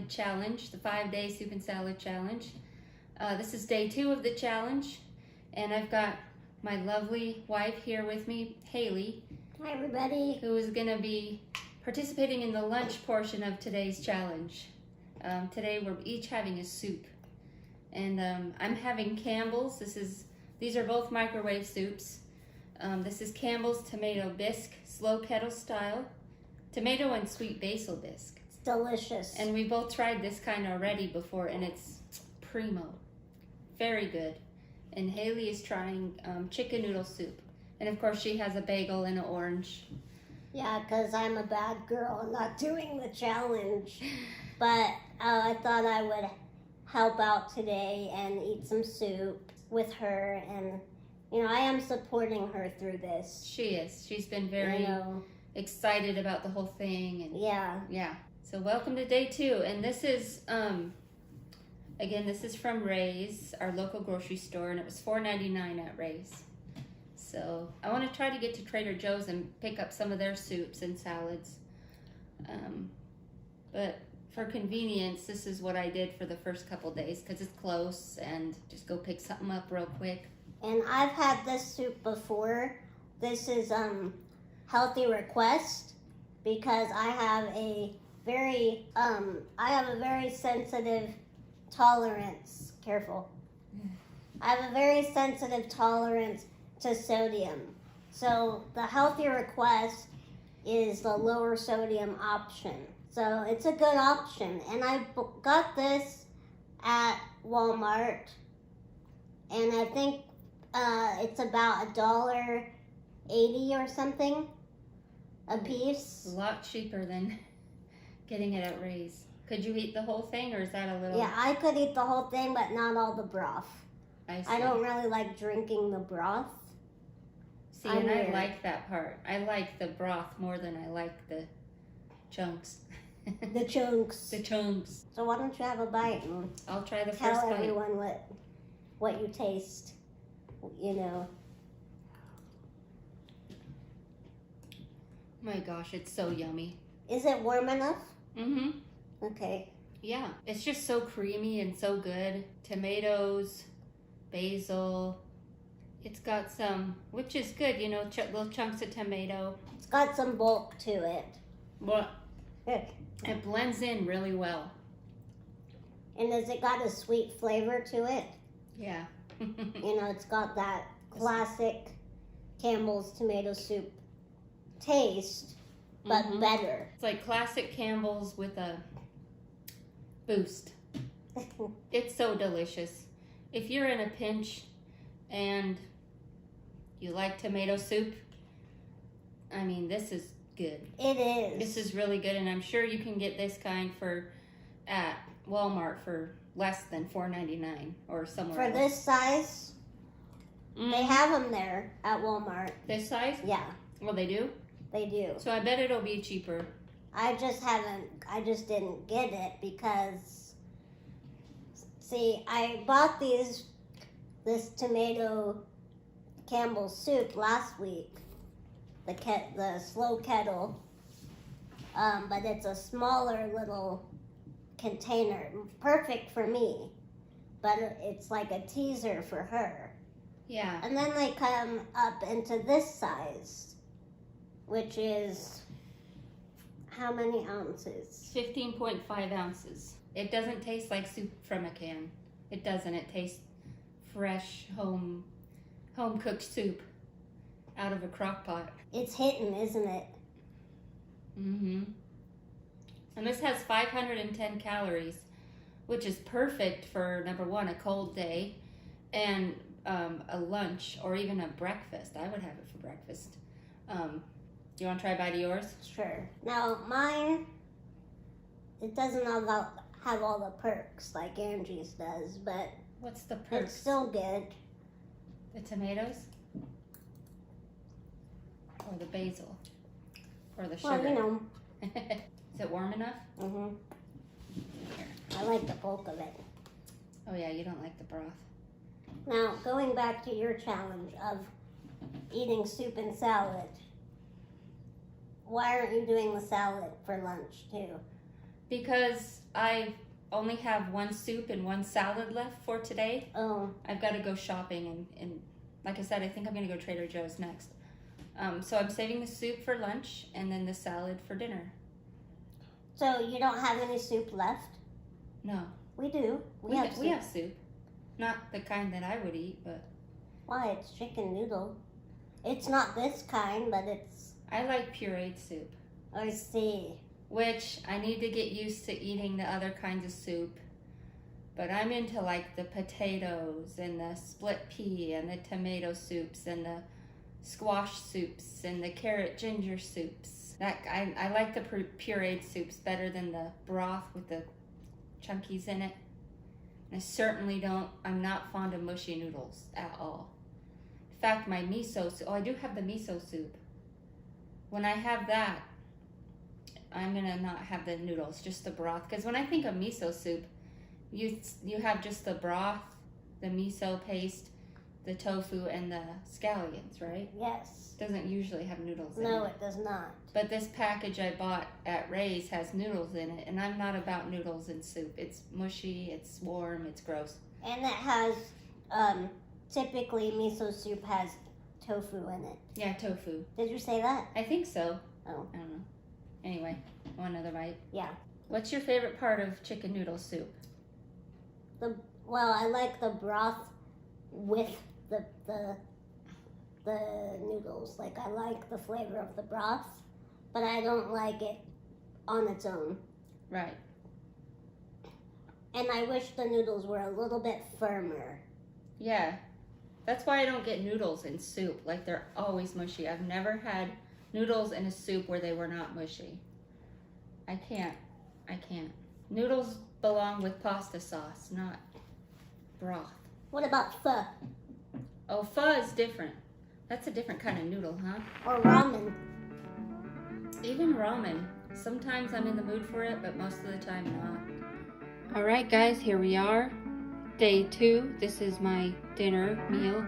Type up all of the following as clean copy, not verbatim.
salad challenge, the 5-day soup and salad challenge. This is day 2 of the challenge, and I've got my lovely wife here with me, Haley. Hi everybody. Who is going to be participating in the lunch portion of today's challenge. Today we're each having a soup, and I'm having Campbell's. These are both microwave soups. This is Campbell's tomato bisque, slow kettle style, tomato and sweet basil bisque. It's delicious. And we both tried this kind already before, and it's primo, very good. And Haley is trying chicken noodle soup, and of course she has a bagel and an orange. Yeah, because I'm a bad girl and not doing the challenge. But I thought I would help out today and eat some soup with her. And, you know, I am supporting her through this. She is. She's been very excited about the whole thing. And yeah. So welcome to day 2. And this is, again, this is from Ray's, our local grocery store. And it was $4.99 at Ray's. So I want to try to get to Trader Joe's and pick up some of their soups and salads. But for convenience, this is what I did for the first couple days because it's close and just go pick something up real quick. And I've had this soup before. This is healthy request because I have a very sensitive tolerance. Careful. I have a very sensitive tolerance to sodium. So the healthy request is the lower sodium option. So it's a good option. And I got this at Walmart. And I think it's about $1.80 or something a piece. A lot cheaper than getting it at Ray's. Could you eat the whole thing, or is that a little... Yeah, I could eat the whole thing, but not all the broth. I don't really like drinking the broth. See, and I like that part. I like the broth more than I like the chunks. The chunks. The chunks. So why don't you have a bite and I'll try the first tell bite. everyone what you taste, you know. My gosh, it's so yummy. Is it warm enough? Mm-hmm. Okay. Yeah, it's just so creamy and so good. Tomatoes, basil. It's got some, which is good, you know, little chunks of tomato. It's got some bulk to it. But it blends in really well. And has it got a sweet flavor to it? Yeah. You know, it's got that classic Campbell's tomato soup taste, but better. It's like classic Campbell's with a boost. It's so delicious. If you're in a pinch and you like tomato soup, I mean, this is good. It is. This is really good, and I'm sure you can get this kind at Walmart for less than $4.99 or somewhere For this size, they have them there at Walmart. This size? Yeah. Well, they do? They do. So I bet it'll be cheaper. I just didn't get it because, see, I bought this tomato Campbell's soup last week, the slow kettle, but it's a smaller little container, perfect for me, but it's like a teaser for her. Yeah. And then they come up into this size, which is how many ounces? 15.5 ounces. It doesn't taste like soup from a can. It doesn't. It tastes fresh, home cooked soup out of a crock pot. It's hitting, isn't it? Mm-hmm. And this has 510 calories, which is perfect for, number one, a cold day, and a lunch or even a breakfast. I would have it for breakfast. You want to try a bite of yours? Sure. Now, mine, it doesn't have all the perks like Angie's does, but what's the perks? It's still good. The tomatoes? Or the basil? Or the sugar? Well, you know. Is it warm enough? Mm-hmm. I like the bulk of it. Oh yeah, you don't like the broth. Now, going back to your challenge of eating soup and salad, why aren't you doing the salad for lunch too? Because I only have one soup and one salad left for today. Oh. I've got to go shopping and like I said, I think I'm going to go Trader Joe's next. So I'm saving the soup for lunch and then the salad for dinner. So you don't have any soup left? No. We do. We have soup. Not the kind that I would eat, but... Why? It's chicken noodle. It's not this kind, but it's... I like pureed soup. I see. Which I need to get used to eating the other kinds of soup. But I'm into like the potatoes and the split pea and the tomato soups and the squash soups and the carrot ginger soups. I like the pureed soups better than the broth with the chunkies in it. And I certainly I'm not fond of mushy noodles at all. In fact, my miso soup, I do have the miso soup. When I have that, I'm gonna not have the noodles, just the broth. Because when I think of miso soup, you have just the broth, the miso paste, the tofu, and the scallions, right? Yes. Doesn't usually have noodles in it. No, it does not. But this package I bought at Ray's has noodles in it, and I'm not about noodles in soup. It's mushy, it's warm, it's gross. And it has, typically miso soup has tofu in it. Yeah, tofu. Did you say that? I think so. Oh. I don't know. Anyway, want another bite? Yeah. What's your favorite part of chicken noodle soup? Well, I like the broth with the noodles. Like, I like the flavor of the broth, but I don't like it on its own. Right. And I wish the noodles were a little bit firmer. Yeah. That's why I don't get noodles in soup. Like, they're always mushy. I've never had noodles in a soup where they were not mushy. I can't. Noodles belong with pasta sauce, not broth. What about pho? Oh, pho is different. That's a different kind of noodle, huh? Or ramen. Even ramen. Sometimes I'm in the mood for it, but most of the time not. All right, guys, here we are. Day 2. This is my dinner meal.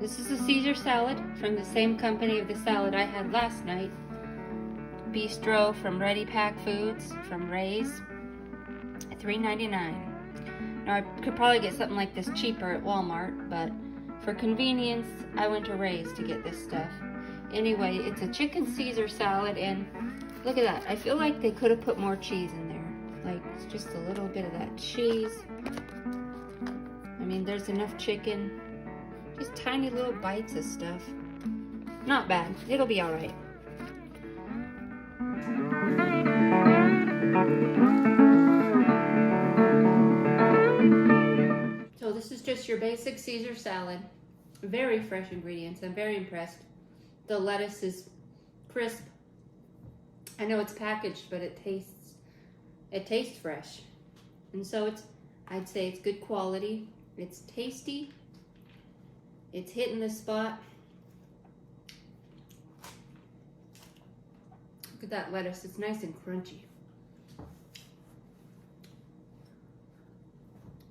This is a Caesar salad from the same company of the salad I had last night. Bistro from Ready Pack Foods from Ray's. $3.99. Now I could probably get something like this cheaper at Walmart, but for convenience, I went to Ray's to get this stuff. Anyway, it's a chicken Caesar salad, and look at that. I feel like they could have put more cheese in there. Like, it's just a little bit of that cheese. I mean, there's enough chicken. Just tiny little bites of stuff. Not bad. It'll be all right. So this is just your basic Caesar salad. Very fresh ingredients. I'm very impressed. The lettuce is crisp. I know it's packaged, but it tastes fresh. And so I'd say it's good quality. It's tasty. It's hitting the spot. Look at that lettuce. It's nice and crunchy.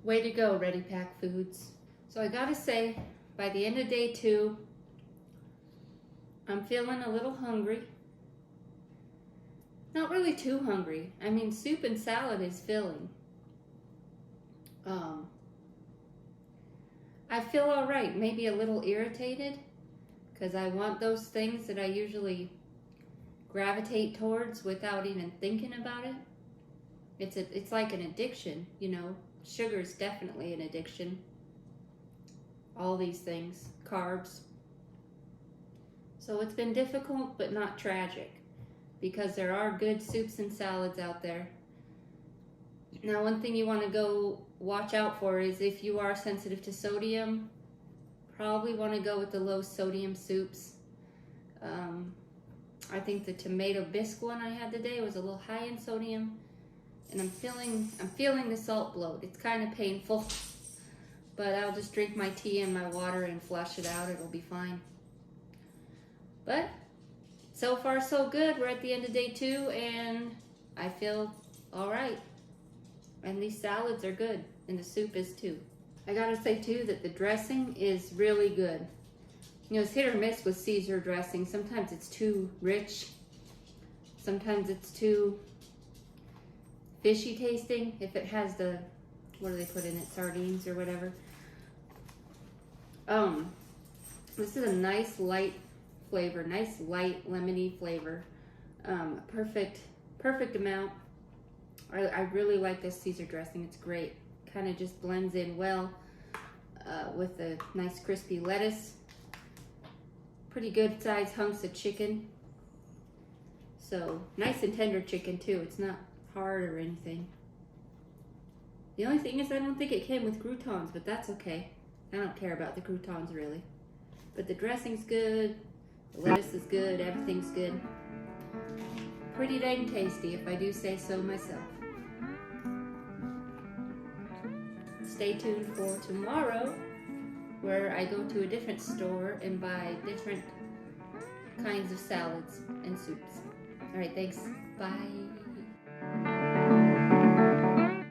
Way to go, Ready Pack Foods. So I gotta say, by the end of day 2, I'm feeling a little hungry. Not really too hungry. I mean, soup and salad is filling. I feel all right. Maybe a little irritated because I want those things that I usually gravitate towards without even thinking about it. It's like an addiction, you know. Sugar is definitely an addiction. All these things, carbs. So it's been difficult, but not tragic, because there are good soups and salads out there. Now, one thing you want to go watch out for is if you are sensitive to sodium, probably want to go with the low sodium soups. I think the tomato bisque one I had today was a little high in sodium, and I'm feeling the salt bloat. It's kind of painful, but I'll just drink my tea and my water and flush it out. It'll be fine. But so far so good. We're at the end of day 2, and I feel all right. And these salads are good, and the soup is too. I gotta say too that the dressing is really good. You know, it's hit or miss with Caesar dressing. Sometimes it's too rich. Sometimes it's too fishy tasting if it has the, what do they put in it, sardines or whatever. This is a nice light flavor, nice light lemony flavor. Perfect amount. I really like this Caesar dressing. It's great. Kind of just blends in well with the nice crispy lettuce. Pretty good sized hunks of chicken. So nice and tender chicken too. It's not hard or anything. The only thing is I don't think it came with croutons, but that's okay. I don't care about the croutons really. But the dressing's good, the lettuce is good, everything's good. Pretty dang tasty if I do say so myself. Stay tuned for tomorrow where I go to a different store and buy different kinds of salads and soups. All right, thanks. Bye.